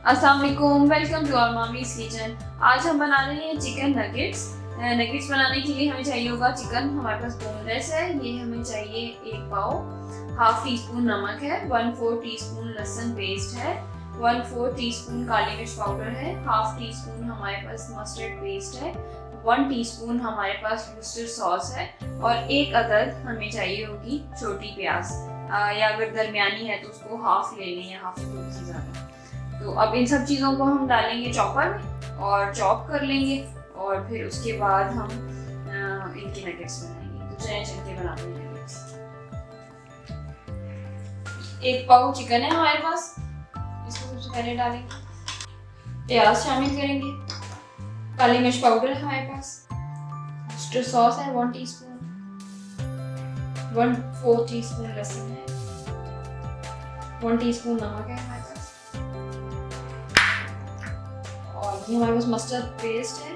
अस्सलाम वालेकुम, welcome to our mummy's kitchen. आज हम बना रहे हैं चिकन नगेट्स। नगेट्स बनाने के लिए हमें चाहिए होगा चिकन, हमारे पास बोनलेस है। ये हमें चाहिए 1 पाव, हाफ टी स्पून नमक है, 1/4 टीस्पून लहसुन पेस्ट है, 1/4 टीस्पून काली मिर्च पाउडर है, हाफ टी स्पून हमारे पास मस्टर्ड पेस्ट है, 1 टीस्पून हमारे पास वुस्टर सॉस है और 1 अदद हमें चाहिए होगी छोटी प्याज, या अगर दरमियानी है तो उसको हाफ ले लें या हाफ थोड़ी सी ज़्यादा। तो अब इन सब चीज़ों को हम डालेंगे चॉपर में और चॉप कर लेंगे और फिर उसके बाद हम इनके नगेट्स बनाएंगे। तो चले चल के बनाते हैं नगेट्स। 1 पाव चिकन है हमारे पास, इसको सबसे पहले डालेंगे। प्याज शामिल करेंगे, काली मिर्च पाउडर है हमारे पास, वुस्टर सॉस है 1 टीस्पून, 1/4 टीस्पून लहसुन है, 1 टीस्पून नमक है हमारे पास, और ये हमारे पास मस्टर्ड पेस्ट है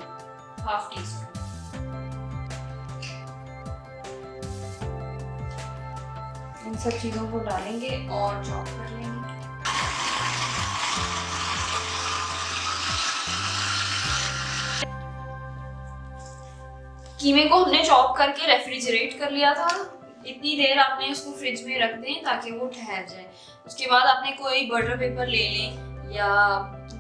हाफ टीस्पून। इन सब चीजों को डालेंगे और चॉप कर लेंगे। कीमे को हमने चॉप करके रेफ्रिजरेट कर लिया था। इतनी देर आपने उसको फ्रिज में रख दें ताकि वो ठहर जाए। उसके बाद आपने कोई बटर पेपर ले लें या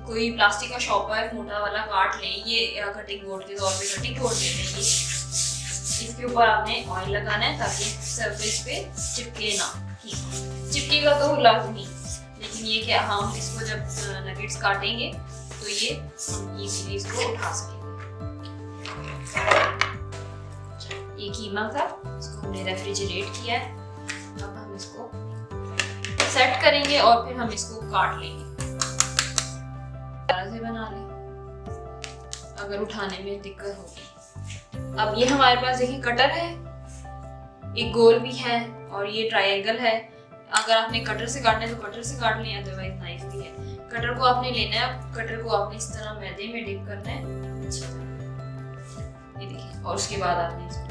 कोई प्लास्टिक का शॉपर मोटा वाला काट लें, ये कटिंग बोर्ड के तौर पे कटिंग बोर्ड ले लें। इसके ऊपर आपने ऑयल लगाना है ताकि सरफेस पे चिपके ना। चिपकेगा तो लाजमी, लेकिन ये क्या हम इसको जब नगेट्स काटेंगे तो ये इजीली इसको उठा सकेंगे। ये कीमा था, इसको हमने रेफ्रिजरेट किया है। अब हम इसको सेट करेंगे और फिर हम इसको काट लेंगे। से बना लें अगर उठाने में दिक्कत होगी। अब ये हमारे पास देखिए कटर है, एक गोल भी है और ये ट्रायंगल है। अगर आपने कटर से काटना है तो कटर से काट लें, अदरवाइज नाइफ भी है। कटर को आपने लेना है, कटर को आपने इस तरह मैदे में डिप करना है अच्छी तरह, ये देखिए, और उसके बाद आपने इसको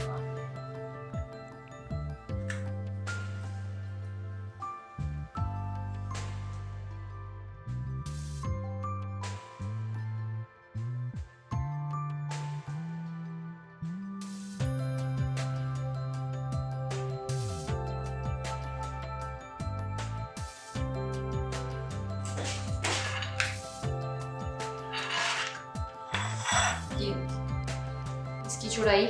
इसकी चौड़ाई।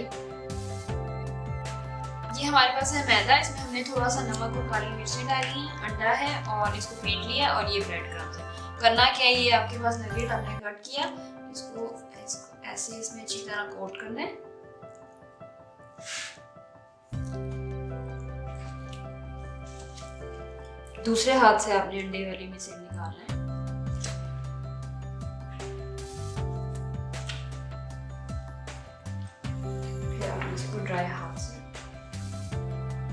ये हमारे पास है मैदा, इसमें हमने थोड़ा सा नमक और काली मिर्ची डाली, अंडा है और इसको फेंट लिया, और ये ब्रेड क्रम्स है। करना क्या है, ये आपके पास नगेट हमने कट किया, इसको ऐसे इसमें अच्छी तरह कोट करना है। दूसरे हाथ से आपने अंडे वाली में से निकालना है। ड्राई हाथ से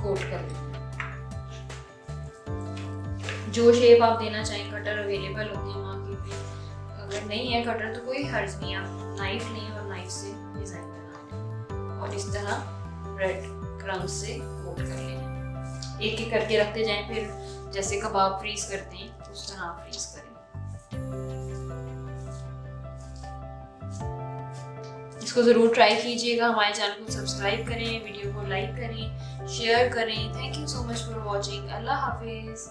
कोट कर लेंगे। जो शेप आप देना चाहें, कटर अवेलेबल होते हैं मार्केट में। अगर नहीं है कटर तो कोई हर्ज नहीं, आप नाइफ लें और नाइफ से डिजाइन बना और इस तरह ब्रेड क्रम्स से कोट कर लें। एक एक करके रखते जाएं, फिर जैसे कबाब फ्रीज करते हैं उस तरह आप फ्रीज करें। इसको ज़रूर ट्राई कीजिएगा। हमारे चैनल को सब्सक्राइब करें, वीडियो को लाइक करें, शेयर करें। Thank you so much for watching. अल्लाह हाफिज़।